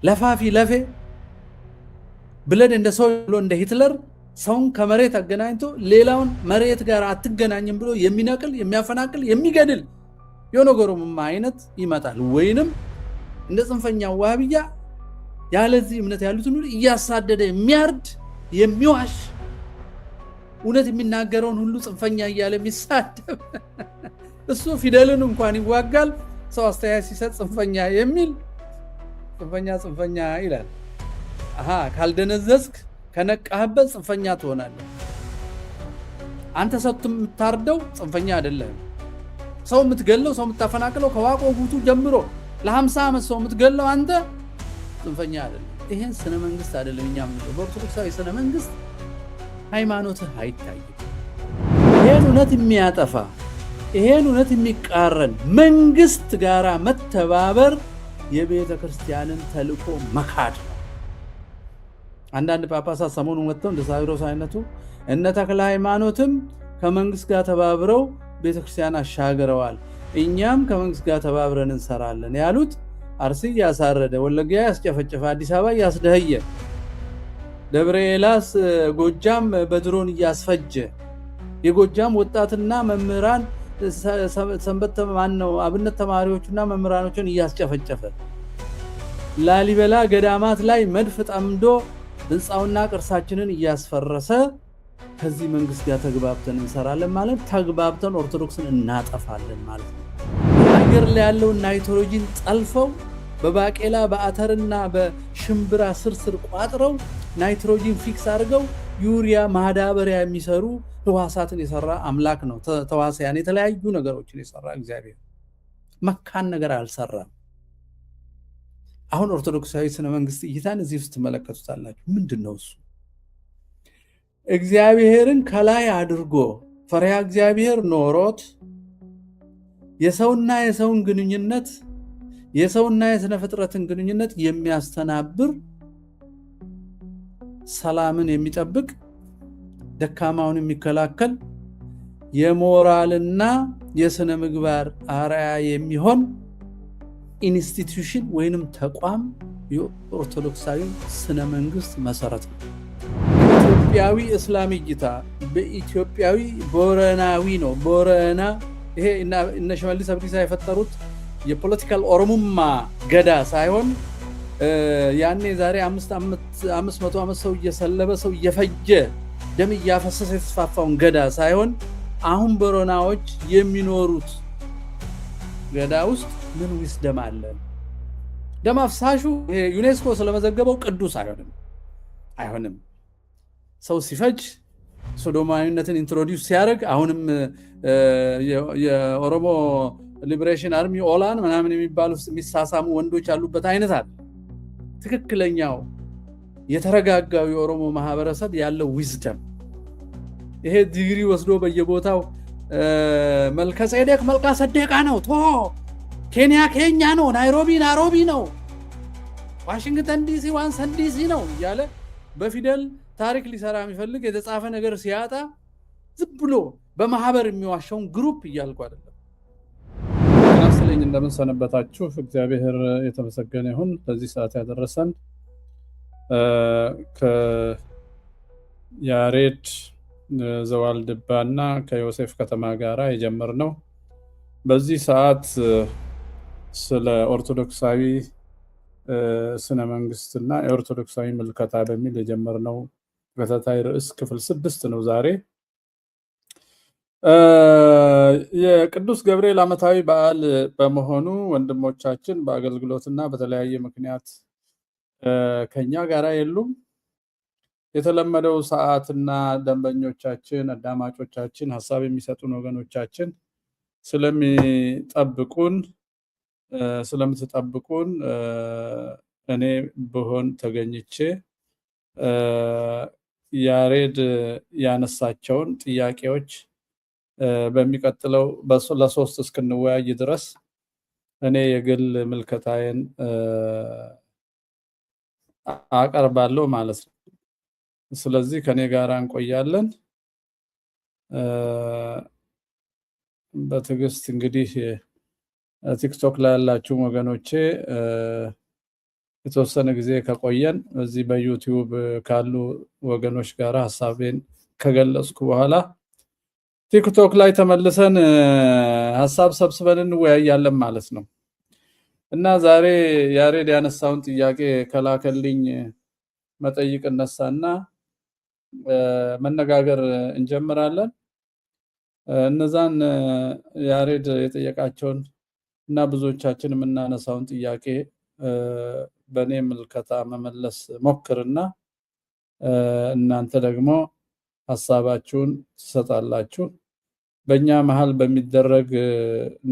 ለፋፊ ለፌ ብለን እንደ ሰው ብሎ እንደ ሂትለር ሰውን ከመሬት አገናኝቶ ሌላውን መሬት ጋር አትገናኝም ብሎ የሚነቅል የሚያፈናቅል የሚገድል የሆነገሩም አይነት ይመጣል። ወይንም እንደ ጽንፈኛ ዋህብያ ያለዚህ እምነት ያሉትን ሁሉ እያሳደደ የሚያርድ የሚዋሽ እውነት የሚናገረውን ሁሉ ጽንፈኛ እያለ የሚሳደብ እሱ ፊደልን እንኳን ይዋጋል። ሰው አስተያየት ሲሰጥ ጽንፈኛ የሚል ጽንፈኛ ይላል። ካልደነዘዝክ ከነቃህበት ጽንፈኛ ትሆናለህ። አንተ ሰው የምታርደው ጽንፈኛ አይደለም። ሰው የምትገለው ሰው የምታፈናቅለው ከዋቆ ጉቱ ጀምሮ ለ50 ዓመት ሰው የምትገለው አንተ ጽንፈኛ አይደለም። ይሄን ስነ መንግስት አይደለም እኛ የምንለው። በኦርቶዶክሳዊ ስነ መንግስት ሃይማኖትህ አይታይም። ይሄን እውነት የሚያጠፋ ይሄን እውነት የሚቃረን መንግስት ጋራ መተባበር የቤተ ክርስቲያንን ተልእኮ መካድ ነው። አንዳንድ ጳጳሳት ሰሞኑን ወጥተው እንደ ሳዊሮስ አይነቱ እነ ተክለ ሃይማኖትም ከመንግስት ጋር ተባብረው ቤተክርስቲያን አሻግረዋል፣ እኛም ከመንግስት ጋር ተባብረን እንሰራለን ያሉት አርሲ ያሳረደ፣ ወለጋ ያስጨፈጨፈ፣ አዲስ አበባ ያስደህየ፣ ደብረ ኤላስ ጎጃም በድሮን እያስፈጀ የጎጃም ወጣትና መምህራን ሰንበት አብነት ተማሪዎችና መምህራኖችን እያስጨፈጨፈ ላሊበላ ገዳማት ላይ መድፍ ጠምዶ ህንፃውና ቅርሳችንን እያስፈረሰ ከዚህ መንግስት ጋር ተግባብተን እንሰራለን ማለት ተግባብተን ኦርቶዶክስን እናጠፋለን ማለት ነው። አገር ላይ ያለውን ናይትሮጂን ጠልፈው በባቄላ በአተርና በሽምብራ ስር ቋጥረው ናይትሮጂን ፊክስ አድርገው ዩሪያ ማዳበሪያ የሚሰሩ ህዋሳትን የሰራ አምላክ ነው። ተዋሲያን የተለያዩ ነገሮችን የሰራ እግዚአብሔር መካን ነገር አልሰራም። አሁን ኦርቶዶክሳዊ ስነ መንግስት እይታን እዚህ ውስጥ ትመለከቱታላችሁ። ምንድነው እሱ? እግዚአብሔርን ከላይ አድርጎ ፈሪሃ እግዚአብሔር ኖሮት የሰውና የሰውን ግንኙነት የሰውና የስነ ፍጥረትን ግንኙነት የሚያስተናብር ሰላምን የሚጠብቅ ደካማውን የሚከላከል የሞራልና የስነ ምግባር አርአያ የሚሆን ኢንስቲትዩሽን ወይንም ተቋም የኦርቶዶክሳዊ ስነ መንግስት መሰረት ነው። ኢትዮጵያዊ እስላሚ እይታ በኢትዮጵያዊ ቦረናዊ ነው። ቦረና ይሄ እነ ሽመልስ አብዲሳ የፈጠሩት የፖለቲካል ኦሮሞማ ገዳ ሳይሆን ያኔ ዛሬ 500 ዓመት ሰው እየሰለበ ሰው እየፈጀ ደም እያፈሰሰ የተስፋፋውን ገዳ ሳይሆን አሁን ቦረናዎች የሚኖሩት ገዳ ውስጥ ምን ዊስደም አለ? ደም አፍሳሹ ዩኔስኮ ስለመዘገበው ቅዱስ አይሆንም። ሰው ሲፈጅ ሶዶማዊነትን ኢንትሮዲውስ ሲያደርግ አሁንም የኦሮሞ ሊበሬሽን አርሚ ኦላን ምናምን የሚባሉ የሚሳሳሙ ወንዶች ያሉበት አይነት አለ። ትክክለኛው የተረጋጋው የኦሮሞ ማህበረሰብ ያለው ዊዝደም ይሄ ዲግሪ ወስዶ በየቦታው መልከጼዴቅ መልካሰዴቃ ነው፣ ኬንያ ኬኛ ነው፣ ናይሮቢ ነው፣ ዋሽንግተን ዲሲ ዋንሰን ዲሲ ነው እያለ በፊደል ታሪክ ሊሰራ የሚፈልግ የተጻፈ ነገር ሲያጣ ዝም ብሎ በማህበር የሚዋሻውን ግሩፕ እያልኩ አይደለም። ስለኝ እንደምን ሰነበታችሁ? እግዚአብሔር የተመሰገነ ይሁን ለዚህ ሰዓት ያደረሰን። ከያሬድ ዘዋልድባና ከዮሴፍ ከተማ ጋራ የጀመርነው በዚህ ሰዓት ስለ ኦርቶዶክሳዊ ስነ መንግስትና የኦርቶዶክሳዊ ምልከታ በሚል የጀመርነው ተከታታይ ርዕስ ክፍል 6 ነው። ዛሬ የቅዱስ ገብርኤል ዓመታዊ በዓል በመሆኑ ወንድሞቻችን በአገልግሎትና በተለያየ ምክንያት ከኛ ጋራ የሉም። የተለመደው ሰዓትና ደንበኞቻችን አዳማጮቻችን ሐሳብ የሚሰጡን ወገኖቻችን ስለምትጠብቁን እኔ ብሆን ተገኝቼ ያሬድ ያነሳቸውን ጥያቄዎች በሚቀጥለው ለ3 እስክንወያይ ድረስ እኔ የግል ምልከታዬን አቀርባለሁ ማለት ነው። ስለዚህ ከኔ ጋር እንቆያለን። በትዕግስት እንግዲህ ቲክቶክ ላይ ያላችሁ ወገኖቼ የተወሰነ ጊዜ ከቆየን እዚህ በዩቲዩብ ካሉ ወገኖች ጋር ሐሳቤን ከገለጽኩ በኋላ ቲክቶክ ላይ ተመልሰን ሐሳብ ሰብስበን እንወያያለን ማለት ነው። እና ዛሬ ያሬድ ያነሳውን ጥያቄ ከላከልኝ መጠይቅ እነሳና መነጋገር እንጀምራለን። እነዛን ያሬድ የጠየቃቸውን እና ብዙዎቻችን የምናነሳውን ጥያቄ በእኔ ምልከታ መመለስ ሞክርና እናንተ ደግሞ ሐሳባችሁን ትሰጣላችሁ። በእኛ መሃል በሚደረግ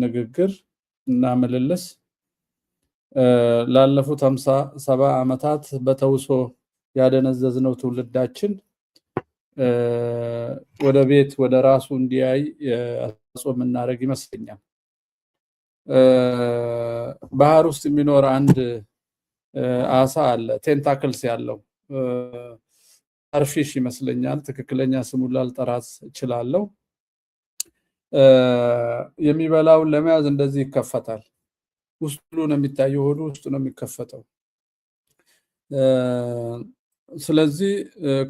ንግግር እና ምልልስ ላለፉት 50-70 ዓመታት በተውሶ ያደነዘዝነው ትውልዳችን ወደ ቤት ወደ ራሱ እንዲያይ አስተዋጽኦ የምናደርግ ይመስለኛል። ባህር ውስጥ የሚኖር አንድ አሳ አለ፣ ቴንታክልስ ያለው ስታርፊሽ ይመስለኛል። ትክክለኛ ስሙን ላልጠራት እችላለሁ። የሚበላውን ለመያዝ እንደዚህ ይከፈታል። ውስጡ ነው የሚታየው፣ ሆዱ ውስጥ ነው የሚከፈተው። ስለዚህ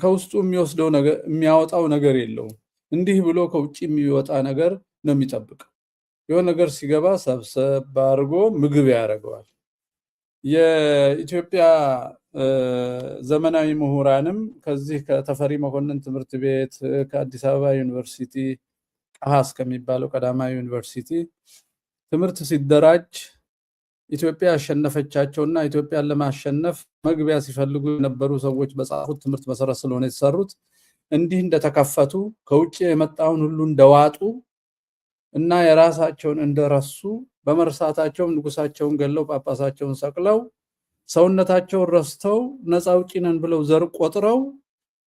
ከውስጡ የሚወስደው ነገር የሚያወጣው ነገር የለውም። እንዲህ ብሎ ከውጭ የሚወጣ ነገር ነው የሚጠብቀው። የሆነ ነገር ሲገባ ሰብሰብ አድርጎ ምግብ ያደርገዋል። የኢትዮጵያ ዘመናዊ ምሁራንም ከዚህ ከተፈሪ መኮንን ትምህርት ቤት ከአዲስ አበባ ዩኒቨርሲቲ ቃሃስ ከሚባለው ቀዳማዊ ዩኒቨርሲቲ ትምህርት ሲደራጅ ኢትዮጵያ ያሸነፈቻቸውና ኢትዮጵያን ለማሸነፍ መግቢያ ሲፈልጉ የነበሩ ሰዎች በጻፉት ትምህርት መሰረት ስለሆነ የተሰሩት እንዲህ እንደተከፈቱ ከውጭ የመጣውን ሁሉ እንደዋጡ እና የራሳቸውን እንደረሱ በመርሳታቸው ንጉሳቸውን ገለው ጳጳሳቸውን ሰቅለው ሰውነታቸውን ረስተው ነፃ አውጪ ነን ብለው ዘር ቆጥረው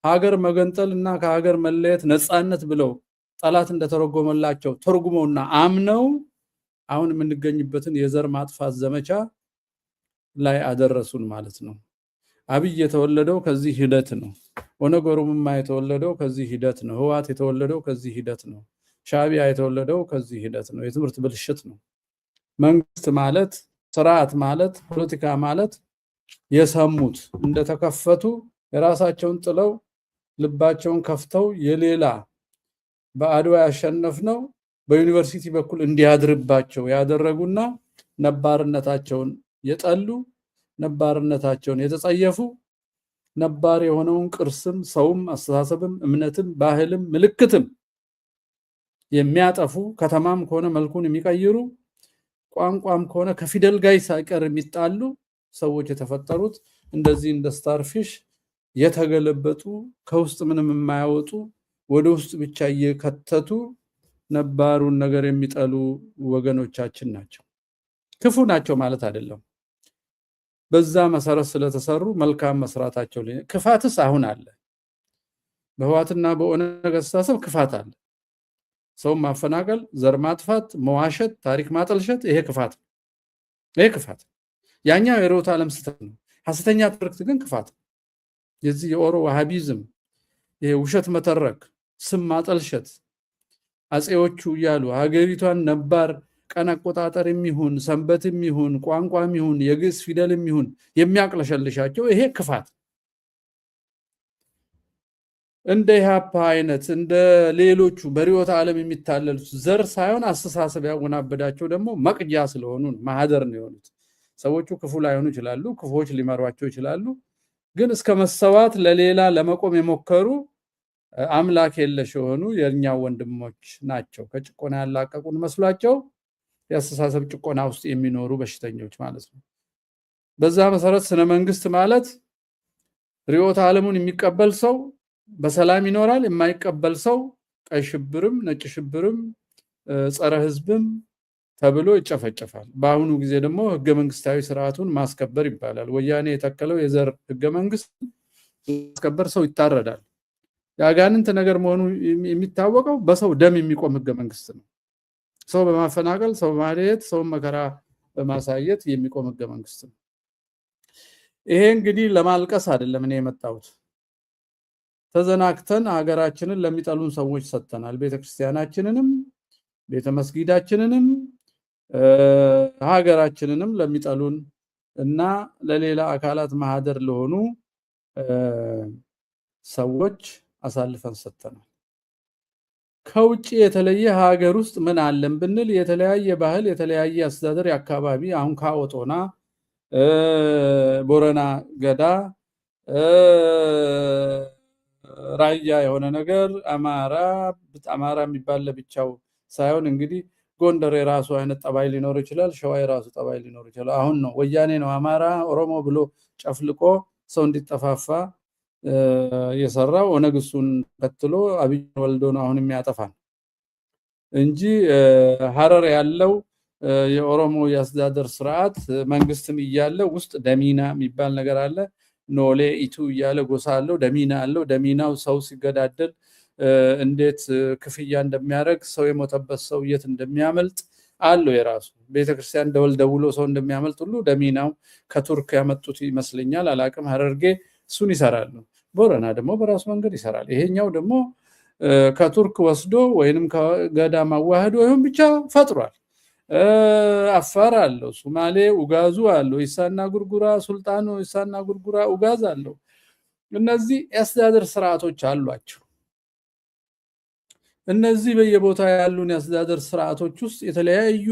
ሀገር መገንጠል እና ከሀገር መለየት ነፃነት ብለው ጠላት እንደተረጎመላቸው ተርጉመውና አምነው አሁን የምንገኝበትን የዘር ማጥፋት ዘመቻ ላይ አደረሱን ማለት ነው። አብይ የተወለደው ከዚህ ሂደት ነው። ኦነግ ኦሮሞማ የተወለደው ከዚህ ሂደት ነው። ህወሓት የተወለደው ከዚህ ሂደት ነው። ሻዕቢያ የተወለደው ከዚህ ሂደት ነው። የትምህርት ብልሽት ነው። መንግስት ማለት ስርዓት ማለት ፖለቲካ ማለት የሰሙት እንደተከፈቱ የራሳቸውን ጥለው ልባቸውን ከፍተው የሌላ በአድዋ ያሸነፍነው በዩኒቨርሲቲ በኩል እንዲያድርባቸው ያደረጉና ነባርነታቸውን የጠሉ ነባርነታቸውን የተጸየፉ ነባር የሆነውን ቅርስም ሰውም አስተሳሰብም እምነትም ባህልም ምልክትም የሚያጠፉ ከተማም ከሆነ መልኩን የሚቀይሩ ቋንቋም ከሆነ ከፊደል ጋር ሳይቀር የሚጣሉ ሰዎች የተፈጠሩት እንደዚህ እንደ ስታርፊሽ የተገለበጡ ከውስጥ ምንም የማያወጡ ወደ ውስጥ ብቻ እየከተቱ ነባሩን ነገር የሚጠሉ ወገኖቻችን ናቸው። ክፉ ናቸው ማለት አይደለም። በዛ መሰረት ስለተሰሩ መልካም መስራታቸው ክፋትስ አሁን አለ። በህወሓትና በኦነግ አስተሳሰብ ክፋት አለ። ሰው ማፈናቀል፣ ዘር ማጥፋት፣ መዋሸት፣ ታሪክ ማጠልሸት ይሄ ክፋት ነው። ይሄ ክፋት ያኛው የሮታ ዓለም ስህተት ነው። ሐሰተኛ ትርክት ግን ክፋት ነው። የዚህ የኦሮ ዋሃቢዝም ይሄ ውሸት መተረክ፣ ስም ማጠልሸት አጼዎቹ እያሉ ሀገሪቷን ነባር ቀን አቆጣጠር የሚሆን ሰንበት የሚሆን ቋንቋ የሚሆን የግዕዝ ፊደል የሚሆን የሚያቅለሸልሻቸው ይሄ ክፋት። እንደ ኢህአፓ አይነት እንደ ሌሎቹ በሪዮት ዓለም የሚታለሉት ዘር ሳይሆን አስተሳሰብ ያወናበዳቸው ደግሞ መቅጃ ስለሆኑ ማህደር ነው የሆኑት። ሰዎቹ ክፉ ላይሆኑ ይችላሉ፣ ክፉዎች ሊመሯቸው ይችላሉ። ግን እስከ መሰዋት ለሌላ ለመቆም የሞከሩ አምላክ የለሽ የሆኑ የኛ ወንድሞች ናቸው። ከጭቆና ያላቀቁን መስሏቸው የአስተሳሰብ ጭቆና ውስጥ የሚኖሩ በሽተኞች ማለት ነው። በዛ መሰረት ስነ መንግስት ማለት ሪዮት ዓለሙን የሚቀበል ሰው በሰላም ይኖራል። የማይቀበል ሰው ቀይ ሽብርም ነጭ ሽብርም ጸረ ህዝብም ተብሎ ይጨፈጨፋል። በአሁኑ ጊዜ ደግሞ ህገ መንግስታዊ ስርዓቱን ማስከበር ይባላል። ወያኔ የተከለው የዘር ህገ መንግስት ማስከበር ሰው ይታረዳል። የአጋንንት ነገር መሆኑ የሚታወቀው በሰው ደም የሚቆም ህገ መንግስት ነው። ሰው በማፈናቀል ሰው በማለየት ሰው መከራ በማሳየት የሚቆም ህገ መንግስት ነው። ይሄ እንግዲህ ለማልቀስ አይደለም እኔ የመጣሁት። ተዘናክተን ሀገራችንን ለሚጠሉን ሰዎች ሰጥተናል። ቤተክርስቲያናችንንም ቤተ መስጊዳችንንም ሀገራችንንም ለሚጠሉን እና ለሌላ አካላት ማህደር ለሆኑ ሰዎች አሳልፈን ሰጥተናል። ከውጭ የተለየ ሀገር ውስጥ ምን አለን ብንል የተለያየ ባህል፣ የተለያየ አስተዳደር አካባቢ አሁን ካወጦና ቦረና ገዳ ራያ የሆነ ነገር አማራ የሚባል ለብቻው ሳይሆን እንግዲህ ጎንደር የራሱ አይነት ጠባይ ሊኖር ይችላል፣ ሸዋ የራሱ ጠባይ ሊኖር ይችላል። አሁን ነው ወያኔ ነው አማራ ኦሮሞ ብሎ ጨፍልቆ ሰው እንዲጠፋፋ የሰራው። ኦነግ እሱን ተከትሎ አብይ ወልዶ ነው አሁን የሚያጠፋን እንጂ ሀረር ያለው የኦሮሞ የአስተዳደር ስርዓት መንግስትም እያለ ውስጥ ደሚና የሚባል ነገር አለ። ኖሌ ኢቱ እያለ ጎሳ አለው፣ ደሚና አለው። ደሚናው ሰው ሲገዳደል እንዴት ክፍያ እንደሚያደርግ ሰው የሞተበት ሰው የት እንደሚያመልጥ አለው የራሱ ቤተክርስቲያን ደወል ደውሎ ሰው እንደሚያመልጥ ሁሉ ደሚናው ከቱርክ ያመጡት ይመስለኛል፣ አላቅም። ሀረርጌ እሱን ይሰራሉ። ቦረና ደግሞ በራሱ መንገድ ይሰራል። ይሄኛው ደግሞ ከቱርክ ወስዶ ወይንም ከገዳ ማዋህዶ ይሁን ብቻ ፈጥሯል። አፋር አለው፣ ሶማሌ ኡጋዙ አለው፣ ኢሳና ጉርጉራ ሱልጣኑ ኢሳና ጉርጉራ ኡጋዝ አለው። እነዚህ የአስተዳደር ስርዓቶች አሏቸው። እነዚህ በየቦታው ያሉን የአስተዳደር ስርዓቶች ውስጥ የተለያዩ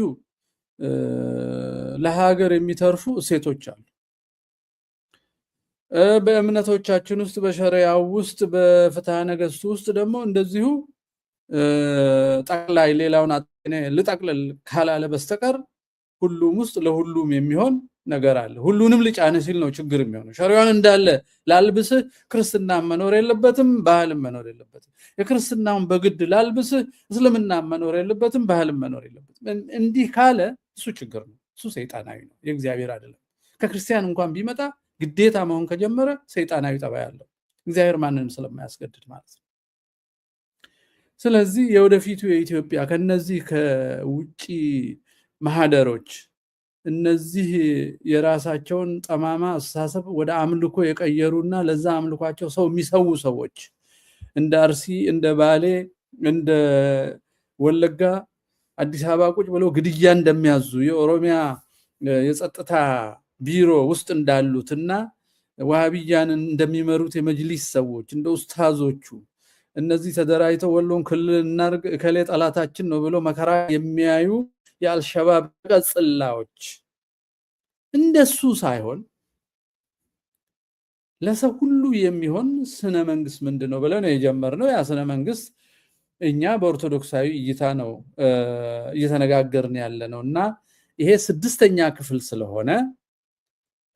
ለሀገር የሚተርፉ እሴቶች አሉ። በእምነቶቻችን ውስጥ በሸሪዓው ውስጥ በፍትሐ ነገሥቱ ውስጥ ደግሞ እንደዚሁ ጠቅላይ ሌላውን ልጠቅልል ካላለ በስተቀር ሁሉም ውስጥ ለሁሉም የሚሆን ነገር አለ። ሁሉንም ልጫነ ሲል ነው ችግር የሚሆነው። ሸሪዓውን እንዳለ ላልብስህ ክርስትና መኖር የለበትም፣ ባህልም መኖር የለበትም። የክርስትናውን በግድ ላልብስህ እስልምና መኖር የለበትም፣ ባህልም መኖር የለበትም። እንዲህ ካለ እሱ ችግር ነው፣ እሱ ሰይጣናዊ ነው፣ የእግዚአብሔር አይደለም። ከክርስቲያን እንኳን ቢመጣ ግዴታ መሆን ከጀመረ ሰይጣናዊ ጠባይ አለው፣ እግዚአብሔር ማንንም ስለማያስገድድ ማለት ነው። ስለዚህ የወደፊቱ የኢትዮጵያ ከነዚህ ከውጪ ማህደሮች እነዚህ የራሳቸውን ጠማማ አስተሳሰብ ወደ አምልኮ የቀየሩና ለዛ አምልኳቸው ሰው የሚሰው ሰዎች እንደ አርሲ፣ እንደ ባሌ፣ እንደ ወለጋ፣ አዲስ አበባ ቁጭ ብለው ግድያ እንደሚያዙ የኦሮሚያ የጸጥታ ቢሮ ውስጥ እንዳሉትና ዋሃቢያንን እንደሚመሩት የመጅሊስ ሰዎች እንደ ኡስታዞቹ እነዚህ ተደራጅተው ወሎን ክልል እናርግ እከሌ ጠላታችን ነው ብለው መከራ የሚያዩ የአልሸባብ ቀጽላዎች እንደሱ ሳይሆን ለሰው ሁሉ የሚሆን ስነ መንግስት ምንድነው ብለው ነው የጀመርነው። ያ ስነ መንግስት እኛ በኦርቶዶክሳዊ እይታ ነው እየተነጋገርን ያለነውና ይሄ 6ኛ ክፍል ስለሆነ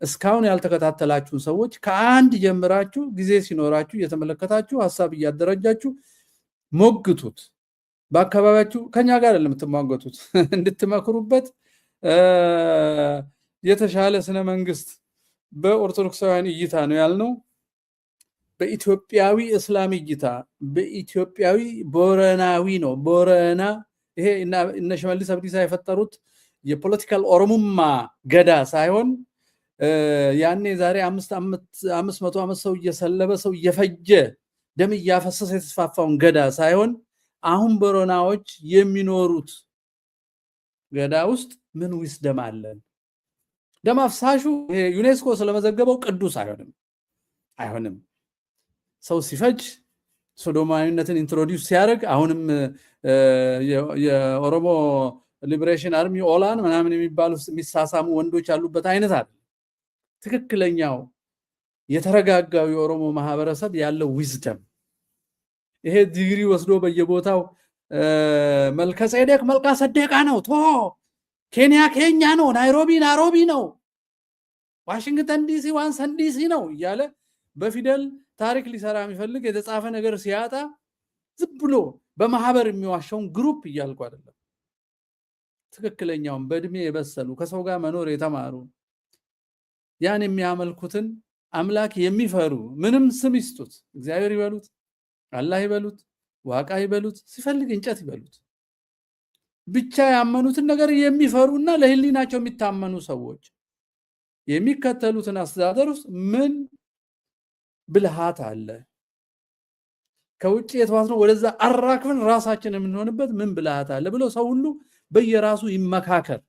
እስካሁን ያልተከታተላችሁን ሰዎች ከአንድ ጀምራችሁ ጊዜ ሲኖራችሁ እየተመለከታችሁ ሐሳብ እያደረጃችሁ ሞግቱት። በአካባቢያችሁ ከኛ ጋር ለምትሟገቱት እንድትመክሩበት የተሻለ ስነ መንግስት በኦርቶዶክሳውያን እይታ ነው ያልነው። በኢትዮጵያዊ እስላም እይታ በኢትዮጵያዊ ቦረናዊ ነው። ቦረና ይሄ እነ ሽመልስ አብዲሳ የፈጠሩት የፖለቲካል ኦሮሞማ ገዳ ሳይሆን ያኔ ዛሬ 500 ዓመት ሰው እየሰለበ ሰው እየፈጀ ደም እያፈሰሰ የተስፋፋውን ገዳ ሳይሆን አሁን ቦረናዎች የሚኖሩት ገዳ ውስጥ ምን ዊስደም አለን? ደም አፍሳሹ ዩኔስኮ ስለመዘገበው ቅዱስ አይሆንም። ሰው ሲፈጅ ሶዶማዊነትን ኢንትሮዲዩስ ሲያደርግ አሁንም የኦሮሞ ሊበሬሽን አርሚ ኦላን ምናምን የሚባሉ የሚሳሳሙ ወንዶች ያሉበት አይነት አይደል። ትክክለኛው የተረጋጋው የኦሮሞ ማህበረሰብ ያለው ዊዝደም ይሄ ዲግሪ ወስዶ በየቦታው መልከጼዴቅ መልካሰደቃ ነው፣ ኬንያ ኬኛ ነው፣ ናይሮቢ ነው፣ ዋሽንግተን ዲሲ ዋንሰን ዲሲ ነው እያለ በፊደል ታሪክ ሊሰራ የሚፈልግ የተጻፈ ነገር ሲያጣ ዝም ብሎ በማህበር የሚዋሻውን ግሩፕ እያልኩ አይደለም። ትክክለኛውን በእድሜ የበሰሉ ከሰው ጋር መኖር የተማሩ ያን የሚያመልኩትን አምላክ የሚፈሩ ምንም ስም ይስጡት፣ እግዚአብሔር ይበሉት፣ አላህ ይበሉት፣ ዋቃ ይበሉት፣ ሲፈልግ እንጨት ይበሉት፣ ብቻ ያመኑትን ነገር የሚፈሩና ለህሊናቸው የሚታመኑ ሰዎች የሚከተሉትን አስተዳደር ውስጥ ምን ብልሃት አለ? ከውጭ የተዋስነው ወደዛ አራክፈን ራሳችን የምንሆንበት ምን ብልሃት አለ ብሎ ሰው ሁሉ በየራሱ ይመካከር።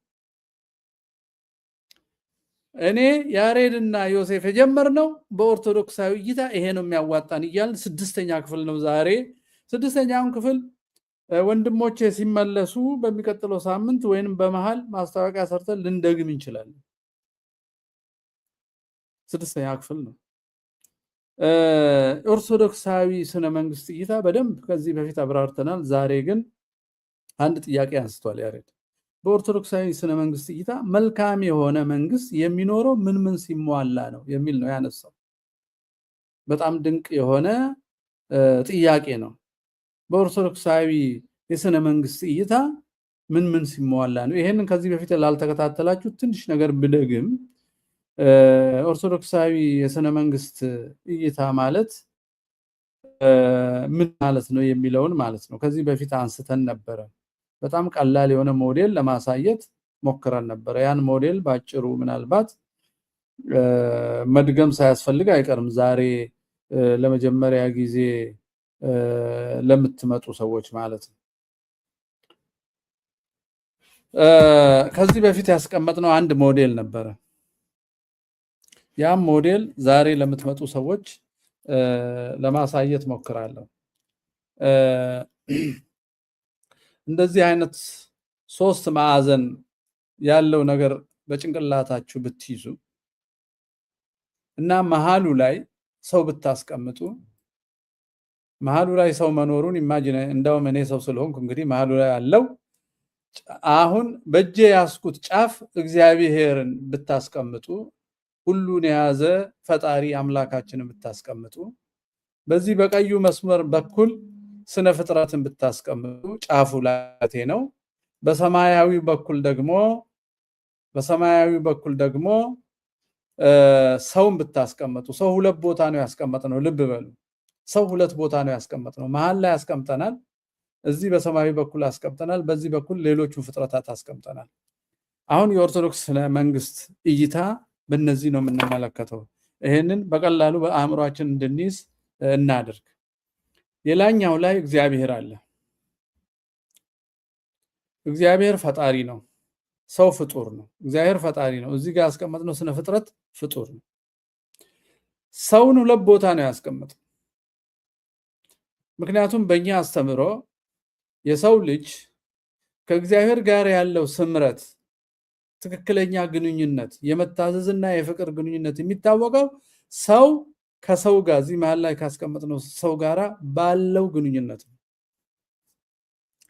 እኔ ያሬድና ዮሴፍ የጀመርነው በኦርቶዶክሳዊ እይታ ይሄ ነው የሚያዋጣን እያልን 6ኛ ክፍል ነው ዛሬ። 6ኛውን ክፍል ወንድሞቼ ሲመለሱ በሚቀጥለው ሳምንት ወይንም በመሃል ማስታወቂያ ሰርተን ልንደግም እንችላለን። 6ኛ ክፍል ነው። ኦርቶዶክሳዊ ስነ መንግስት እይታ በደንብ ከዚህ በፊት አብራርተናል። ዛሬ ግን አንድ ጥያቄ አንስቷል ያሬድ። በኦርቶዶክሳዊ ስነ መንግስት እይታ መልካም የሆነ መንግስት የሚኖረው ምን ምን ሲሟላ ነው የሚል ነው ያነሳው። በጣም ድንቅ የሆነ ጥያቄ ነው። በኦርቶዶክሳዊ የስነ መንግስት እይታ ምን ምን ሲሟላ ነው? ይሄንን ከዚህ በፊት ላልተከታተላችሁ ትንሽ ነገር ብደግም ኦርቶዶክሳዊ የስነ መንግስት እይታ ማለት ምን ማለት ነው የሚለውን ማለት ነው ከዚህ በፊት አንስተን ነበረ። በጣም ቀላል የሆነ ሞዴል ለማሳየት ሞክረን ነበረ። ያን ሞዴል ባጭሩ ምናልባት መድገም ሳያስፈልግ አይቀርም ዛሬ ለመጀመሪያ ጊዜ ለምትመጡ ሰዎች ማለት ነው። ከዚህ በፊት ያስቀመጥነው አንድ ሞዴል ነበረ። ያም ሞዴል ዛሬ ለምትመጡ ሰዎች ለማሳየት ሞክራለሁ። እንደዚህ አይነት 3 ማዕዘን ያለው ነገር በጭንቅላታችሁ ብትይዙ እና መሃሉ ላይ ሰው ብታስቀምጡ፣ መሃሉ ላይ ሰው መኖሩን ኢማጂን። እንደውም እኔ ሰው ስለሆንኩ እንግዲህ መሃሉ ላይ ያለው አሁን በእጄ ያስኩት ጫፍ እግዚአብሔርን ብታስቀምጡ፣ ሁሉን የያዘ ፈጣሪ አምላካችንን ብታስቀምጡ፣ በዚህ በቀዩ መስመር በኩል ስነ ፍጥረትን ብታስቀምጡ ጫፉ ላይ ነው። በሰማያዊ በኩል ደግሞ ሰውን ብታስቀምጡ፣ ሰው 2 ቦታ ነው ያስቀመጥነው። ልብ በሉ፣ ሰው 2 ቦታ ነው ያስቀመጥነው። መሃል ላይ ያስቀምጠናል፣ እዚህ በሰማያዊ በኩል አስቀምጠናል፣ በዚህ በኩል ሌሎቹ ፍጥረታት አስቀምጠናል። አሁን የኦርቶዶክስ ስነ መንግስት እይታ በእነዚህ ነው የምንመለከተው። ይሄንን በቀላሉ በአእምሯችን እንድንይዝ እናድርግ። የላኛው ላይ እግዚአብሔር አለ። እግዚአብሔር ፈጣሪ ነው፣ ሰው ፍጡር ነው። እግዚአብሔር ፈጣሪ ነው። እዚህ ጋር ያስቀመጥነው ስነ ፍጥረት ፍጡር ነው። ሰውን 2 ቦታ ነው ያስቀመጥነው። ምክንያቱም በእኛ አስተምሮ የሰው ልጅ ከእግዚአብሔር ጋር ያለው ስምረት፣ ትክክለኛ ግንኙነት፣ የመታዘዝና የፍቅር ግንኙነት የሚታወቀው ሰው ከሰው ጋር እዚህ መሃል ላይ ካስቀመጥነው ሰው ጋር ባለው ግንኙነት ነው።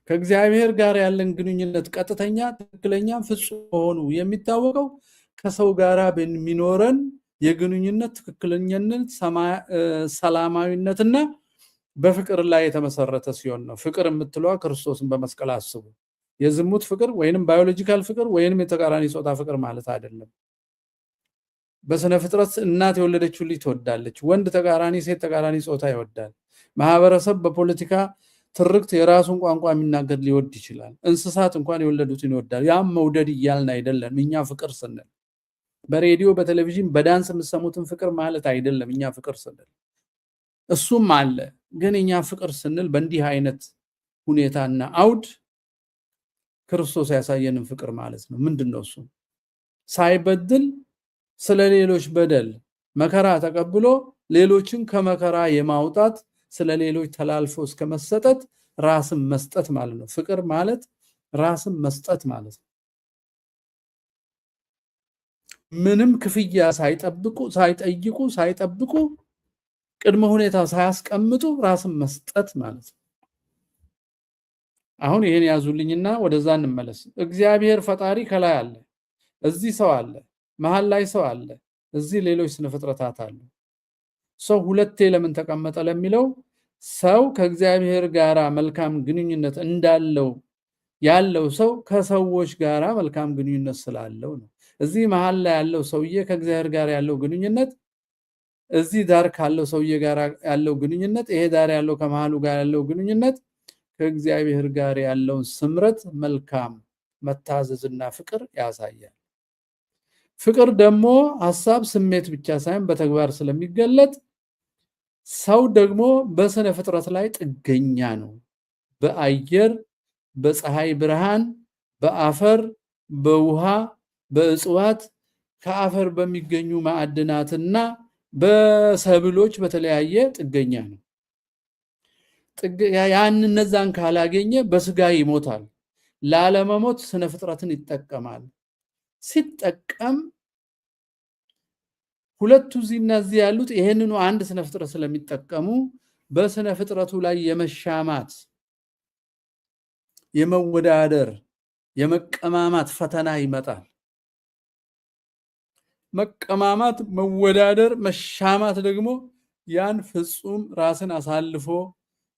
ከእግዚአብሔር ጋር ያለን ግንኙነት ቀጥተኛ፣ ትክክለኛ፣ ፍጹም ሆኑ የሚታወቀው ከሰው ጋር በሚኖረን የግንኙነት ትክክለኛነት፣ ሰላማዊነትና በፍቅር ላይ የተመሰረተ ሲሆን ነው። ፍቅር የምትለዋ ክርስቶስን በመስቀል አስቡ። የዝሙት ፍቅር ወይንም ባዮሎጂካል ፍቅር ወይንም የተቃራኒ ጾታ ፍቅር ማለት አይደለም። በስነ ፍጥረት እናት የወለደችው ልጅ ትወዳለች። ወንድ ተቃራኒ፣ ሴት ተቃራኒ ጾታ ይወዳል። ማህበረሰብ በፖለቲካ ትርክት የራሱን ቋንቋ የሚናገር ሊወድ ይችላል። እንስሳት እንኳን የወለዱትን ይወዳል። ያም መውደድ እያልን አይደለም። እኛ ፍቅር ስንል በሬዲዮ በቴሌቪዥን በዳንስ የምትሰሙትን ፍቅር ማለት አይደለም። እኛ ፍቅር ስንል እሱም አለ፣ ግን እኛ ፍቅር ስንል በእንዲህ አይነት ሁኔታና አውድ ክርስቶስ ያሳየንን ፍቅር ማለት ነው። ምንድነው እሱ? ሳይበድል ስለሌሎች በደል መከራ ተቀብሎ ሌሎችን ከመከራ የማውጣት ስለሌሎች ተላልፎ እስከ መሰጠት ራስን መስጠት ማለት ነው። ፍቅር ማለት ራስን መስጠት ማለት ነው። ምንም ክፍያ ሳይጠብቁ ቅድመ ሁኔታ ሳያስቀምጡ ራስን መስጠት ማለት ነው። አሁን ይሄን ያዙልኝና ወደዛ እንመለስ። እግዚአብሔር ፈጣሪ ከላይ አለ፣ እዚህ ሰው አለ፣ መሃል ላይ ሰው አለ፣ እዚህ ሌሎች ስነ ፍጥረታት አሉ። ሰው 2 ለምን ተቀመጠ ለሚለው ሰው ከእግዚአብሔር ጋራ መልካም ግንኙነት እንዳለው ያለው ሰው ከሰዎች ጋራ መልካም ግንኙነት ስላለው ነው። እዚህ መሃል ላይ ያለው ሰውዬ ከእግዚአብሔር ጋር ያለው ግንኙነት፣ እዚህ ዳር ካለው ሰውዬ ጋር ያለው ግንኙነት፣ ይሄ ዳር ያለው ከመሃሉ ጋር ያለው ግንኙነት ከእግዚአብሔር ጋር ያለውን ስምረት፣ መልካም መታዘዝና ፍቅር ያሳያል። ፍቅር ደግሞ ሐሳብ፣ ስሜት ብቻ ሳይሆን በተግባር ስለሚገለጥ ሰው ደግሞ በስነ ፍጥረት ላይ ጥገኛ ነው። በአየር፣ በፀሐይ ብርሃን፣ በአፈር፣ በውሃ፣ በእጽዋት ከአፈር በሚገኙ ማዕድናትና በሰብሎች በተለያየ ጥገኛ ነው። ያን እነዛን ካላገኘ በስጋ ይሞታል። ላለመሞት ስነ ፍጥረትን ይጠቀማል። ሲጠቀም ሁለቱ እዚህ ያሉት ይሄንኑ አንድ ስነ ፍጥረት ስለሚጠቀሙ በስነ ፍጥረቱ ላይ የመሻማት የመወዳደር የመቀማማት ፈተና ይመጣል። መቀማማት፣ መወዳደር፣ መሻማት ደግሞ ያን ፍጹም ራስን አሳልፎ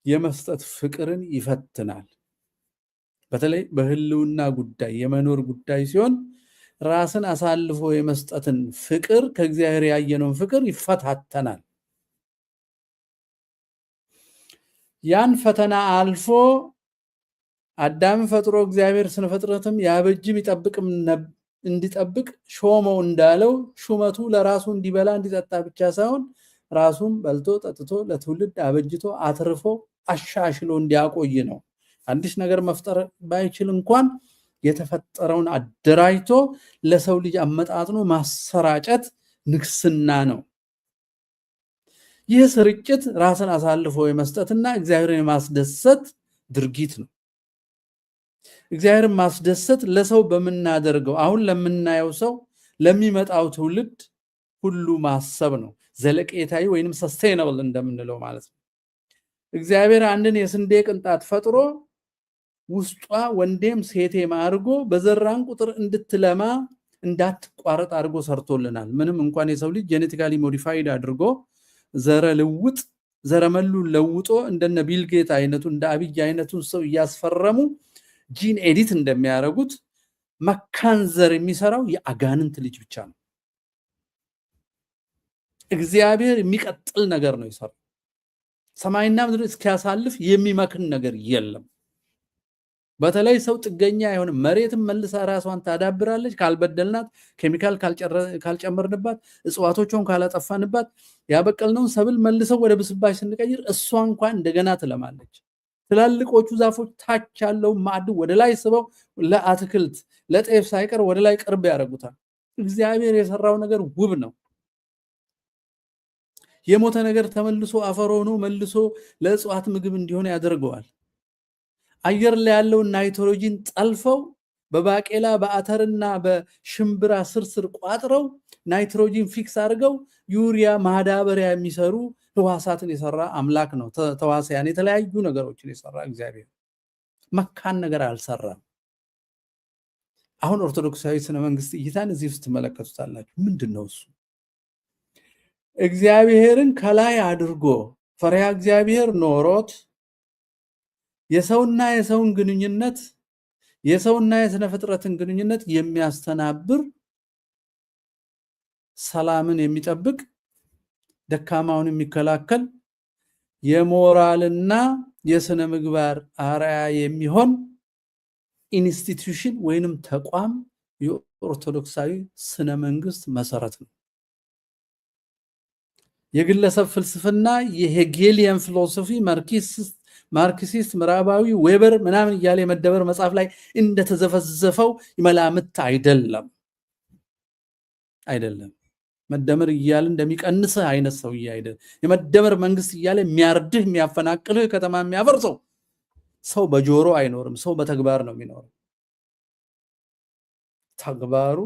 የመስጠት ፍቅርን ይፈትናል። በተለይ በህልውና ጉዳይ የመኖር ጉዳይ ሲሆን ራስን አሳልፎ የመስጠትን ፍቅር ከእግዚአብሔር ያየነውን ፍቅር ይፈታተናል። ያን ፈተና አልፎ አዳም ፈጥሮ እግዚአብሔር ስነ ፍጥረትም ያበጅም ይጠብቅም እንዲጠብቅ ሾመው እንዳለው ሹመቱ ለራሱ እንዲበላ እንዲጠጣ ብቻ ሳይሆን ራሱም በልቶ ጠጥቶ ለትውልድ አበጅቶ አትርፎ አሻሽሎ እንዲያቆይ ነው። አዲስ ነገር መፍጠር ባይችል እንኳን የተፈጠረውን አደራጅቶ ለሰው ልጅ አመጣጥኖ ማሰራጨት ንግስና ነው። ይህ ስርጭት ራስን አሳልፎ የመስጠትና እግዚአብሔርን የማስደሰት ድርጊት ነው። እግዚአብሔርን ማስደሰት ለሰው በምናደርገው አሁን ለምናየው ሰው ለሚመጣው ትውልድ ሁሉ ማሰብ ነው። ዘለቄታዊ ወይንም ሰስቴይነብል እንደምንለው ማለት ነው። እግዚአብሔር አንድን የስንዴ ቅንጣት ፈጥሮ ውስጧ ወንዴም ሴቴም አድርጎ በዘራን ቁጥር እንድትለማ እንዳትቋረጥ አድርጎ ሰርቶልናል። ምንም እንኳን የሰው ልጅ ጄኔቲካሊ ሞዲፋይድ አድርጎ ዘረመሉ ለውጦ እንደነ ቢልጌት አይነቱ እንደ አብይ አይነቱን ሰው እያስፈረሙ ጂን ኤዲት እንደሚያደርጉት መካንዘር የሚሰራው የአጋንንት ልጅ ብቻ ነው። እግዚአብሔር የሚቀጥል ነገር ነው የሰራው። ሰማይና ምድር እስኪያሳልፍ የሚመክን ነገር የለም። በተለይ ሰው ጥገኛ አይሆንም። መሬትም መልሳ ራሷን ታዳብራለች ካልበደልናት፣ ኬሚካል ካልጨመርንባት፣ እጽዋቶቿን ካላጠፋንባት፣ ያበቀልነውን ሰብል መልሰው ወደ ብስባሽ ስንቀይር እሷ እንኳን እንደገና ትለማለች። ትላልቆቹ ዛፎች ታች ያለው ማዕድን ወደ ላይ ስበው ለአትክልት ለጤፍ ሳይቀር ወደ ላይ ቅርብ ያደርጉታል። እግዚአብሔር የሰራው ነገር ውብ ነው። የሞተ ነገር ተመልሶ አፈር ሆኖ መልሶ ለእጽዋት ምግብ እንዲሆን ያደርገዋል። አየር ላይ ያለውን ናይትሮጂን ጠልፈው በባቄላ በአተርና በሽምብራ ስር ቋጥረው ናይትሮጂን ፊክስ አድርገው ዩሪያ ማዳበሪያ የሚሰሩ ህዋሳትን የሰራ አምላክ ነው። ተዋሳያን የተለያዩ ነገሮችን የሰራ እግዚአብሔር መካን ነገር አልሰራም። አሁን ኦርቶዶክሳዊ ስነ መንግስት እይታን እዚህ ውስጥ ትመለከቱታላችሁ። ምንድነው እሱ? እግዚአብሔርን ከላይ አድርጎ ፈሪሃ እግዚአብሔር ኖሮት የሰውና የሰውን ግንኙነት የሰውና የስነ ፍጥረትን ግንኙነት የሚያስተናብር ሰላምን የሚጠብቅ ደካማውን የሚከላከል የሞራልና የስነ ምግባር አርአያ የሚሆን ኢንስቲትዩሽን ወይንም ተቋም የኦርቶዶክሳዊ ስነ መንግስት መሰረት ነው። የግለሰብ ፍልስፍና የሄጌሊያን ፊሎሶፊ ማርክሲስት ምዕራባዊ ዌበር ምናምን እያለ የመደመር መጽሐፍ ላይ እንደተዘፈዘፈው ይመላምት አይደለም። መደመር እያለ እንደሚቀንስህ አይነት ሰው አይደለም። የመደመር መንግስት እያለ የሚያርድህ የሚያፈናቅልህ ከተማ የሚያፈርሰው ሰው በጆሮ አይኖርም። ሰው በተግባር ነው የሚኖረው። ተግባሩ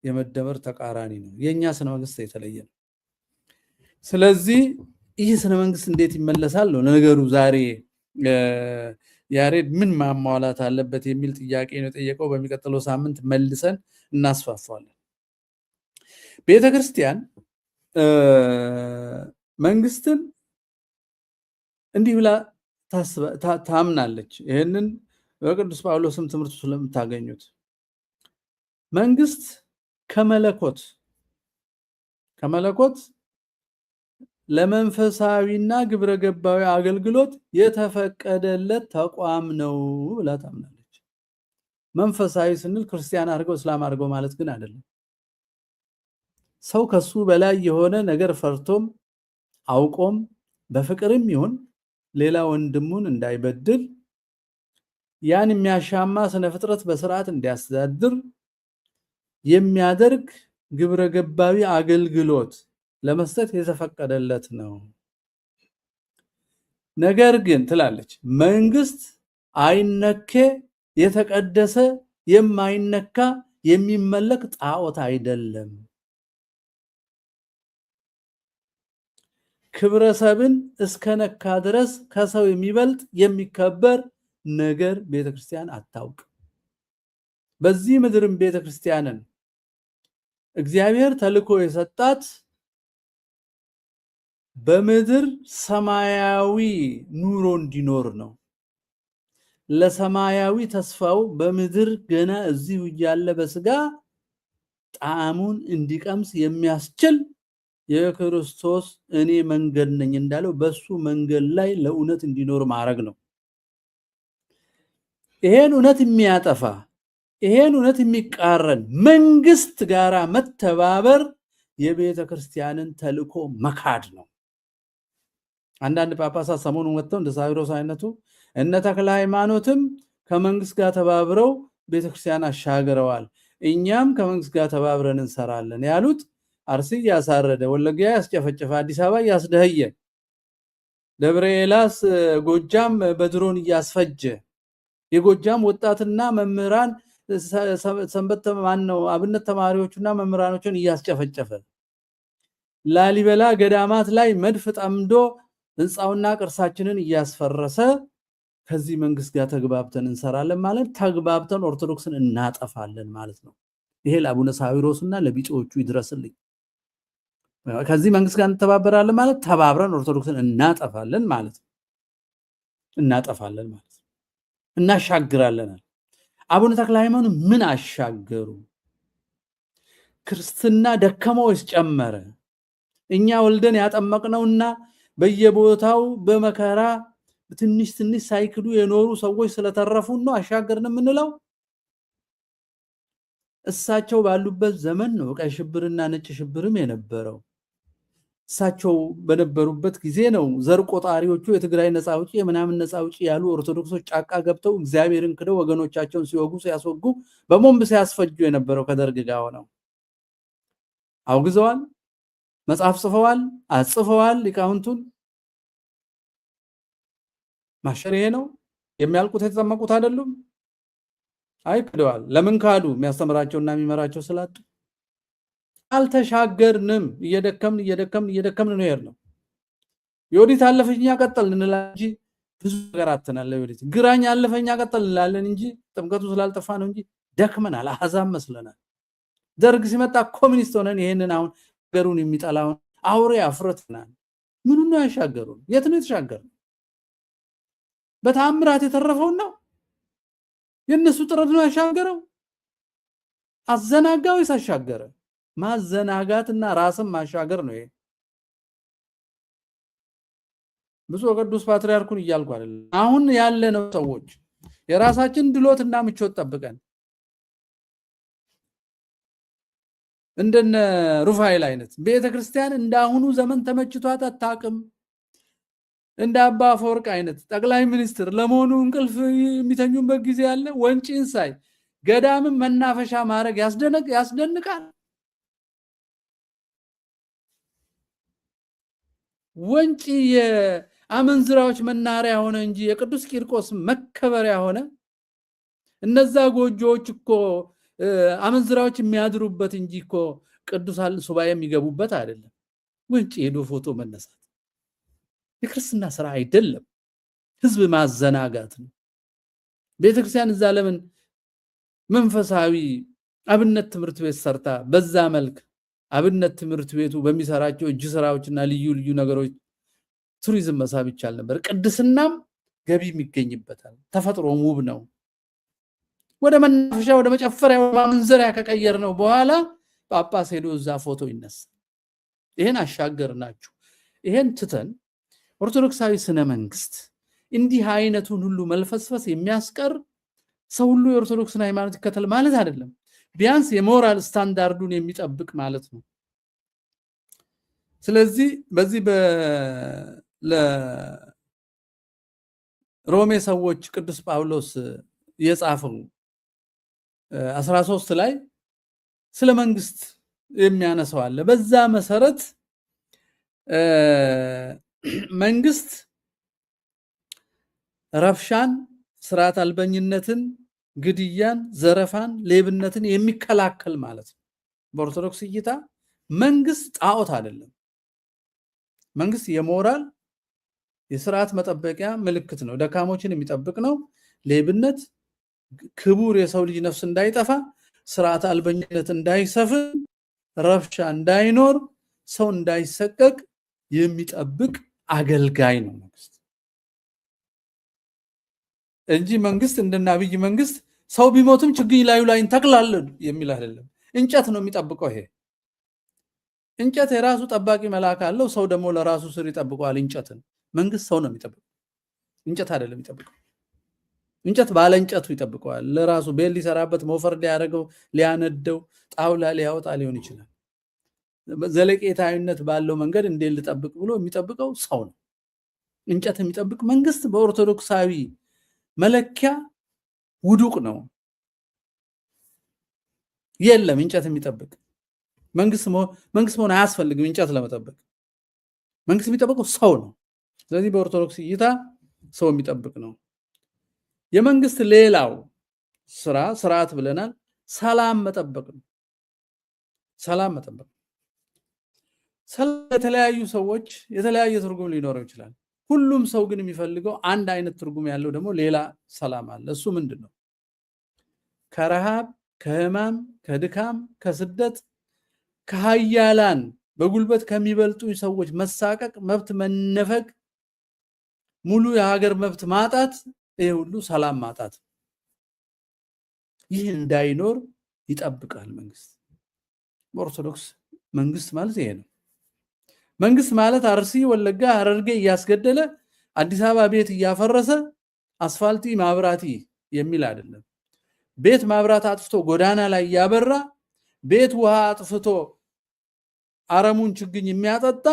የመደመር ተቃራኒ ነው። የኛ ስነ መንግስት የተለየ ነው። ስለዚህ ይህ ስነ መንግስት እንዴት ይመለሳል ነው ነገሩ። ዛሬ ያሬድ ምን ማሟላት አለበት የሚል ጥያቄ ነው የጠየቀው። በሚቀጥለው ሳምንት መልሰን እናስፋፋለን። ቤተክርስቲያን መንግስትን እንዲህ ብላ ታምናለች። ይህንን በቅዱስ ጳውሎስም ትምህርቱ ስለምታገኙት መንግስት ከመለኮት ለመንፈሳዊና ግብረ ገባዊ አገልግሎት የተፈቀደለት ተቋም ነው ብላ ታምናለች። መንፈሳዊ ስንል ክርስቲያን አድርገው እስላም አድርገው ማለት ግን አይደለም። ሰው ከሱ በላይ የሆነ ነገር ፈርቶም አውቆም በፍቅርም ይሁን ሌላ ወንድሙን እንዳይበድል ያን የሚያሻማ ስነ ፍጥረት በስርዓት እንዲያስተዳድር የሚያደርግ ግብረ ገባዊ አገልግሎት ለመስጠት የተፈቀደለት ነው። ነገር ግን ትላለች መንግስት አይነኬ የተቀደሰ የማይነካ የሚመለክ ጣዖት አይደለም። ክብረሰብን እስከነካ ድረስ ከሰው የሚበልጥ የሚከበር ነገር ቤተክርስቲያን አታውቅ። በዚህ ምድርም ቤተክርስቲያንን እግዚአብሔር ተልኮ የሰጣት በምድር ሰማያዊ ኑሮ እንዲኖር ነው። ለሰማያዊ ተስፋው በምድር ገና እዚሁ እያለ በስጋ ጣዕሙን እንዲቀምስ የሚያስችል የክርስቶስ እኔ መንገድ ነኝ እንዳለው በሱ መንገድ ላይ ለእውነት እንዲኖር ማድረግ ነው። ይሄን እውነት የሚያጠፋ ይሄን እውነት የሚቃረን መንግስት ጋራ መተባበር የቤተ ክርስቲያንን ተልኮ መካድ ነው። አንዳንድ ጳጳሳት ሰሞኑን ወጥተው እንደ ሳዊሮስ አይነቱ እነ ተክለ ሃይማኖትም ከመንግስት ጋር ተባብረው ቤተክርስቲያን አሻግረዋል፣ እኛም ከመንግስት ጋር ተባብረን እንሰራለን ያሉት አርሲ ያሳረደ፣ ወለጋ ያስጨፈጨፈ፣ አዲስ አበባ ያስደህየ፣ ደብረ ኤላስ ጎጃም በድሮን ያስፈጀ፣ የጎጃም ወጣትና መምህራን ሰንበት ማነው አብነት ተማሪዎችና መምህራኖችን ያስጨፈጨፈ፣ ላሊበላ ገዳማት ላይ መድፍ ጠምዶ ህንጻውና ቅርሳችንን ያስፈረሰ ከዚህ መንግስት ጋር ተግባብተን እንሰራለን ማለት ተግባብተን ኦርቶዶክስን እናጠፋለን ማለት ነው። ይሄ ለአቡነ ሳዊሮስና ለቢጮቹ ይድረስልኝ። ከዚህ መንግስት ጋር እንተባበራለን ማለት ተባብረን ኦርቶዶክስን እናጠፋለን ማለት ነው። እናጠፋለን ማለት ነው። እናሻግራለን። አቡነ ተክለ ሃይማኖት ምን አሻገሩ? ክርስትና ደከመው ወይስ ጨመረ? እኛ ወልደን ያጠመቅነውና በየቦታው በመከራ ትንሽ ትንሽ ሳይክዱ የኖሩ ሰዎች ስለተረፉን ነው አሻገርን የምንለው? እሳቸው ባሉበት ዘመን ነው ቀይ ሽብርና ነጭ ሽብርም የነበረው። እሳቸው በነበሩበት ጊዜ ነው ዘር ቆጣሪዎቹ የትግራይ ነፃ አውጪ የምናምን ነፃ አውጪ ያሉ ኦርቶዶክሶች ጫካ ገብተው እግዚአብሔርን ክደው ወገኖቻቸውን ሲወጉ ሲያስወጉ በቦምብ ሲያስፈጁ የነበረው ከደርግ ጋር ሆነው አውግዘዋል፣ መጽሐፍ ጽፈዋል፣ አጽፈዋል። ሊቃውንቱን ማሸር ይሄ ነው የሚያልቁት የተጠመቁት አይደሉም። አይክደዋል። ለምን ካዱ? የሚያስተምራቸውና የሚመራቸው ስላጡ። አልተሻገርንም። እየደከምን ነው ያለው። የወዲት አለፈኛ ቀጠልን እንላለን እንጂ ብዙ ነገር አተናል። የወዲት ግራኝ አለፈኛ ቀጠልን እንላለን እንጂ ጥምቀቱ ስላልጠፋ ነው እንጂ ደክመናል። አህዛብ መስለናል። ደርግ ሲመጣ ኮሚኒስት ሆነን ይሄንን አሁን ሀገሩን የሚጠላውን አውሬ አፍረትናል። ምኑ ነው ያሻገሩን? የት ነው የተሻገርነው? በተአምራት የተረፈው ነው የነሱ ጥረት ነው ያሻገረው? አዘናጋው ይሳሻገረ? ማዘናጋትና ራስን ማሻገር ነው ይሄ። ብፁዕ ቅዱስ ፓትርያርኩን እያልኩ አይደለም። አሁን ያለነው ሰዎች የራሳችን ድሎትና ምቾት ጠብቀን እንደነ ሩፋኤል አይነት ቤተክርስቲያን እንዳሁኑ ዘመን ተመችቷት አታውቅም። እንደ አባ አፈወርቅ አይነት ጠቅላይ ሚኒስትር ለመሆኑ እንቅልፍ የሚተኙበት ጊዜ ያለ ወንጪን ሳይ ገዳምን መናፈሻ ማድረግ ያስደንቃል። ወንጪ የአመንዝራዎች መናሪያ ሆነ እንጂ የቅዱስ ቂርቆስ መከበሪያ ሆነ። እነዛ ጎጆዎች እኮ አመንዝራዎች የሚያድሩበት እንጂ እኮ ቅዱሳን ሱባኤ የሚገቡበት አይደለም። ወንጪ ሄዶ ፎቶ መነሳት የክርስትና ስራ አይደለም፣ ህዝብ ማዘናጋት ነው። ቤተክርስቲያን እዛ ለምን መንፈሳዊ አብነት ትምህርት ቤት ሰርታ በዛ መልክ አብነት ትምህርት ቤቱ በሚሰራቸው እጅ ስራዎችና ልዩ ልዩ ነገሮች ቱሪዝም መሳብ ይቻል ነበር። ቅድስናም ገቢ የሚገኝበታል። ተፈጥሮም ውብ ነው። ወደ መናፈሻ ወደ መጨፈሪያ ወደ ማንዘሪያ ከቀየር ነው በኋላ ጳጳስ ሄዶ እዛ ፎቶ ይነሳል። ይሄን አሻገርናችሁ። ይሄን ትተን ኦርቶዶክሳዊ ስነ መንግስት እንዲህ አይነቱን ሁሉ መልፈስፈስ የሚያስቀር ሰው ሁሉ የኦርቶዶክስን ሃይማኖት ይከተል ማለት አይደለም። ቢያንስ የሞራል ስታንዳርዱን የሚጠብቅ ማለት ነው። ስለዚህ በዚህ ለሮሜ ሰዎች ቅዱስ ጳውሎስ የጻፈው 13 ላይ ስለ መንግስት የሚያነሳው አለ። በዛ መሰረት መንግስት ረፍሻን፣ ስርዓት አልበኝነትን፣ ግድያን፣ ዘረፋን፣ ሌብነትን የሚከላከል ማለት ነው። በኦርቶዶክስ እይታ መንግስት ጣዖት አይደለም። መንግስት የሞራል የስርዓት መጠበቂያ ምልክት ነው። ደካሞችን የሚጠብቅ ነው። ሌብነት፣ ክቡር የሰው ልጅ ነፍስ እንዳይጠፋ፣ ስርዓት አልበኝነት እንዳይሰፍን፣ ረፍሻ እንዳይኖር፣ ሰው እንዳይሰቀቅ የሚጠብቅ አገልጋይ ነው መንግስት እንጂ መንግስት እንደና አብይ መንግስት ሰው ቢሞትም ችግኝ ላዩ ላይ እንተክላለን የሚል አይደለም። እንጨት ነው የሚጠብቀው። ይሄ እንጨት የራሱ ጠባቂ መልአክ አለው። ሰው ደግሞ ለራሱ ስር ይጠብቀዋል እንጨትን። መንግስት ሰው ነው የሚጠብቀው፣ እንጨት አይደለም የሚጠብቀው። እንጨት ባለ እንጨቱ ይጠብቀዋል። ለራሱ ቤት ሊሰራበት፣ ሞፈር ሊያደርገው፣ ሊያነደው፣ ጣውላ ሊያወጣ ሊሆን ይችላል። ዘለቄታዊነት ባለው መንገድ እንዴት ልጠብቅ ብሎ የሚጠብቀው ሰው ነው። እንጨት የሚጠብቅ መንግስት በኦርቶዶክሳዊ መለኪያ ውዱቅ ነው። የለም እንጨት የሚጠብቅ መንግስት መሆን አያስፈልግም። እንጨት ለመጠበቅ መንግስት የሚጠብቀው ሰው ነው። ስለዚህ በኦርቶዶክስ እይታ ሰው የሚጠብቅ ነው። የመንግስት ሌላው ስርዓት ብለናል፣ ሰላም መጠበቅ ነው። ሰላም መጠበቅ የተለያዩ ሰዎች የተለያየ ትርጉም ሊኖረው ይችላል። ሁሉም ሰው ግን የሚፈልገው አንድ አይነት ትርጉም ያለው ደግሞ ሌላ ሰላም አለ። እሱ ምንድነው? ከረሃብ፣ ከህማም፣ ከድካም፣ ከስደት፣ ከሀያላን በጉልበት ከሚበልጡ ሰዎች መሳቀቅ፣ መብት መነፈግ፣ ሙሉ የሀገር መብት ማጣት፣ ይሄ ሁሉ ሰላም ማጣት። ይህ እንዳይኖር ይጠብቃል መንግስት። በኦርቶዶክስ መንግስት ማለት ይሄ ነው። መንግስት ማለት አርሲ፣ ወለጋ፣ ሐረርጌ እያስገደለ አዲስ አበባ ቤት እያፈረሰ አስፋልቲ ማብራቲ የሚል አይደለም። ቤት ማብራት አጥፍቶ ጎዳና ላይ እያበራ ቤት ውሃ አጥፍቶ አረሙን ችግኝ የሚያጠጣ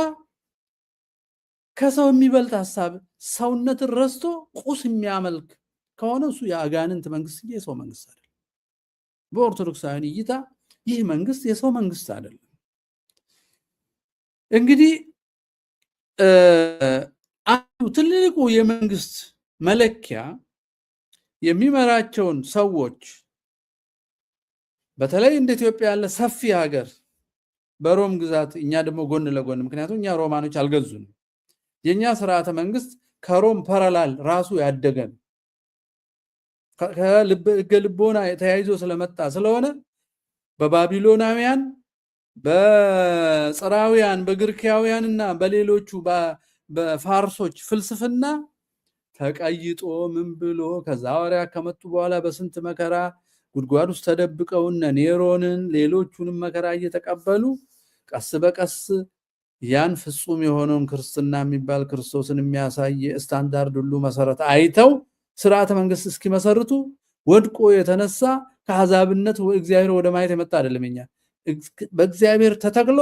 ከሰው የሚበልጥ ሐሳብ ሰውነትን ረስቶ ቁስ የሚያመልክ ከሆነ እሱ የአጋንንት መንግስት እንጂ የሰው መንግስት አይደለም። በኦርቶዶክሳዊ እይታ ይህ መንግስት የሰው መንግስት አይደለም። እንግዲህ አንዱ ትልቁ የመንግስት መለኪያ የሚመራቸውን ሰዎች በተለይ እንደ ኢትዮጵያ ያለ ሰፊ ሀገር በሮም ግዛት፣ እኛ ደግሞ ጎን ለጎን ምክንያቱም እኛ ሮማኖች አልገዙንም። የኛ ስርዓተ መንግስት ከሮም ፓራላል ራሱ ያደገን ከልቦና ተያይዞ ስለመጣ ስለሆነ በባቢሎናውያን፣ በጽራውያን፣ በግሪካውያንና በሌሎቹ በፋርሶች ፍልስፍና ተቀይጦ ምን ብሎ ከዛ ወሪያ ከመጡ በኋላ በስንት መከራ ጉድጓድ ውስጥ ተደብቀው ኔሮንን ሌሎቹንም መከራ እየተቀበሉ ቀስ በቀስ ያን ፍጹም የሆነውን ክርስትና የሚባል ክርስቶስን የሚያሳይ ስታንዳርድ ሁሉ መሰረት አይተው ስርዓተ መንግስት እስኪመሰርቱ ወድቆ የተነሳ ከአሕዛብነት እግዚአብሔር ወደ ማየት የመጣ አይደለም። በእግዚአብሔር ተተክሎ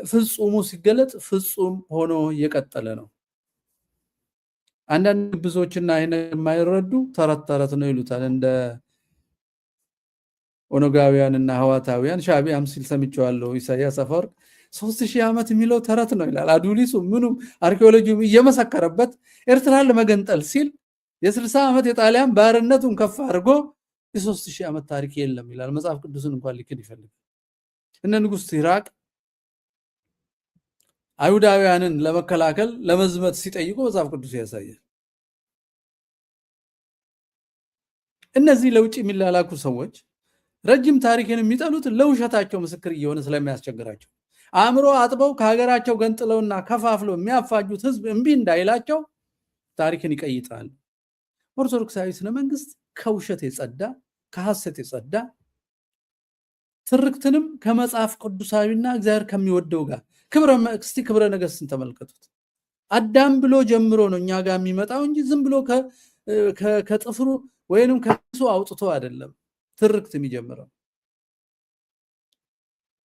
ፍጹሙ ሲገለጥ ፍጹም ሆኖ የቀጠለ ነው። አንዳንድ ብዙዎችና ይሄን የማይረዱ ተረት ተረት ነው ይሉታል። እንደ ኦነጋውያንና ሐዋታውያን ሻዕቢያም ሲል ሰምቼዋለሁ። ኢሳያስ አፈወርቅ 3000 ዓመት የሚለው ተረት ነው ይላል። አዱሊሱ ምኑም አርኪኦሎጂውም እየመሰከረበት ኤርትራን ለመገንጠል ሲል የ60 ዓመት የጣሊያን ባርነቱን ከፍ አድርጎ የ3000 ዓመት ታሪክ የለም ይላል። መጽሐፍ ቅዱስን እንኳን ሊክድ ይፈልጋል። እነ ንጉስ ኢራቅ አይሁዳውያንን ለመከላከል ለመዝመት ሲጠይቁ መጽሐፍ ቅዱስ ያሳያል። እነዚህ ለውጭ የሚላላኩ ሰዎች ረጅም ታሪክን የሚጠሉት ለውሸታቸው ምስክር እየሆነ ስለሚያስቸግራቸው አእምሮ አጥበው ከሀገራቸው ገንጥለውና ከፋፍለው የሚያፋጁት ህዝብ እምቢ እንዳይላቸው ታሪክን ይቀይጣል። ኦርቶዶክሳዊ ስነ መንግስት ከውሸት የጸዳ ከሐሰት የጸዳ ትርክትንም ከመጽሐፍ ቅዱሳዊና እግዚአብሔር ከሚወደው ጋር ክብረ ነገስትን ተመልከቱት። አዳም ብሎ ጀምሮ ነው እኛ ጋር የሚመጣው እንጂ ዝም ብሎ ከጥፍሩ ወይንም ከሱ አውጥቶ አይደለም ትርክት የሚጀምረው።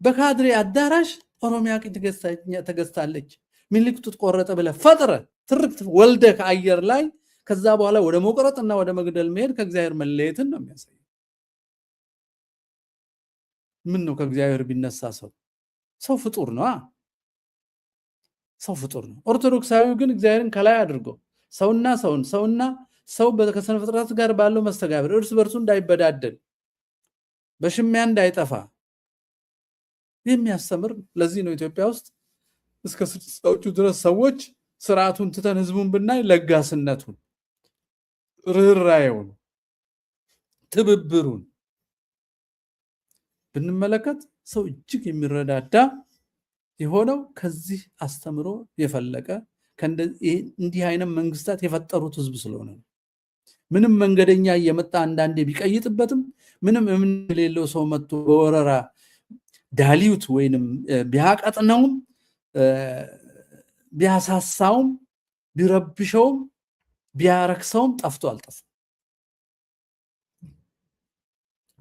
በካድሬ አዳራሽ ኦሮሚያ ተገዝታለች ምኒልክ ጡት ቆረጠ ብለህ ፈጥረ ትርክት ወልደ ከአየር ላይ ከዛ በኋላ ወደ መቆረጥና ወደ መግደል መሄድ ከእግዚአብሔር መለየትን ነው የሚያሳየው። ምን ነው ከእግዚአብሔር ቢነሳ ሰው ፍጡር ነው። ሰው ፍጡር ነው። ኦርቶዶክሳዊው ግን እግዚአብሔርን ከላይ አድርጎ ሰውና ሰው ከስነ ፍጥረት ጋር ባለው መስተጋብር እርስ በርሱ እንዳይበዳደል በሽሚያ እንዳይጠፋ የሚያስተምር። ለዚህ ነው ኢትዮጵያ ውስጥ እስከ 60ዎቹ ድረስ ሰዎች ስርዓቱን ትተን ህዝቡን ብናይ ለጋስነቱን፣ ርህራሄውን፣ ትብብሩን ብንመለከት ሰው እጅግ የሚረዳዳ የሆነው ከዚህ አስተምሮ የፈለቀ እንዲህ አይነት መንግስታት የፈጠሩት ህዝብ ስለሆነ ነው። ምንም መንገደኛ እየመጣ አንዳንዴ ቢቀይጥበትም ምንም እምነት የሌለው ሰው መጥቶ በወረራ ዳሊዩት ወይንም ቢያቀጥነውም ቢያሳሳውም ቢረብሸውም ቢያረክሰውም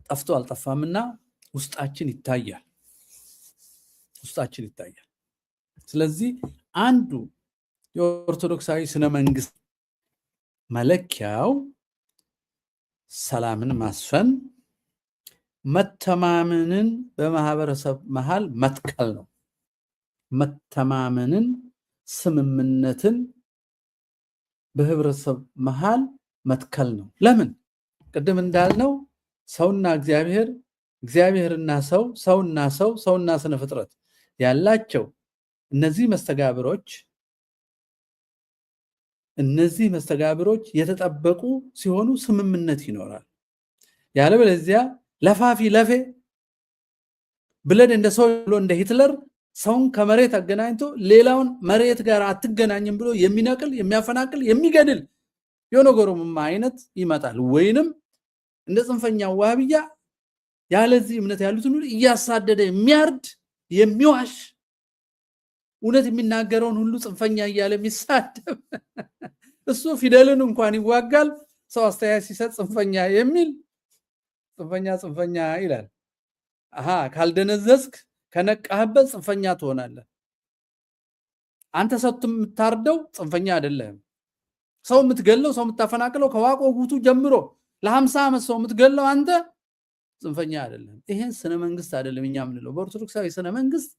ጠፍቶ አልጠፋምና ውስጣችን ይታያል። ስለዚህ አንዱ የኦርቶዶክሳዊ ስነ መንግስት መለኪያው ሰላምን ማስፈን፣ መተማመንን በማህበረሰብ መሃል መትከል ነው። መተማመንን፣ ስምምነትን በህብረተሰብ መሃል መትከል ነው። ለምን? ቅድም እንዳልነው ሰውና እግዚአብሔርና ሰውና ስነ ፍጥረት ያላቸው እነዚህ መስተጋብሮች የተጠበቁ ሲሆኑ ስምምነት ይኖራል። ያለበለዚያ ለፋፊ ለፌ ብለን እንደ ሰው ብሎ እንደ ሂትለር ሰውን ከመሬት አገናኝቶ ሌላውን መሬት ጋር አትገናኝም ብሎ የሚነቅል የሚያፈናቅል የሚገድል የሆነገሩም አይነት ይመጣል። ወይንም እንደ ጽንፈኛው ዋህብያ ያለዚህ እምነት ያሉትን ሁሉ እያሳደደ የሚያርድ የሚዋሽ እውነት የሚናገረውን ሁሉ ጽንፈኛ እያለ የሚሳደብ እሱ ፊደልን እንኳን ይዋጋል። ሰው አስተያየት ሲሰጥ ጽንፈኛ የሚል ጽንፈኛ ይላል። ካልደነዘዝክ ከነቃህበት ጽንፈኛ ትሆናለህ። አንተ ሰው የምታርደው ጽንፈኛ አይደለም። ሰው የምትገለው ሰው የምታፈናቅለው ከዋቆ ጉቱ ጀምሮ ለ50 ዓመት ሰው የምትገለው አንተ ጽንፈኛ አይደለም። ይሄን ስነ መንግስት አይደለም እኛ የምንለው። በኦርቶዶክሳዊ ስነ መንግስት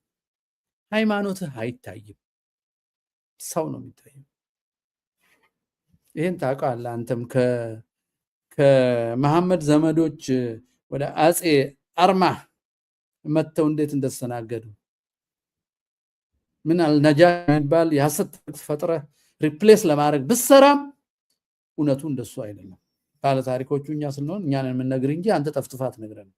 ሃይማኖትህ አይታይም፣ ሰው ነው የሚታየው። ይሄን ታውቃለህ። አንተም ከመሐመድ ዘመዶች ወደ አጼ አርማ መተው እንዴት እንደተሰናገዱ ምን አልነጃ የሚባል የሐሰት ፈጥረህ ሪፕሌስ ለማድረግ ብትሰራም እውነቱ እንደሱ አይደለም። ባለ ታሪኮቹ እኛ ስንሆን እኛን የምንነግር እንጂ አንተ ጠፍጥፋት ነግረን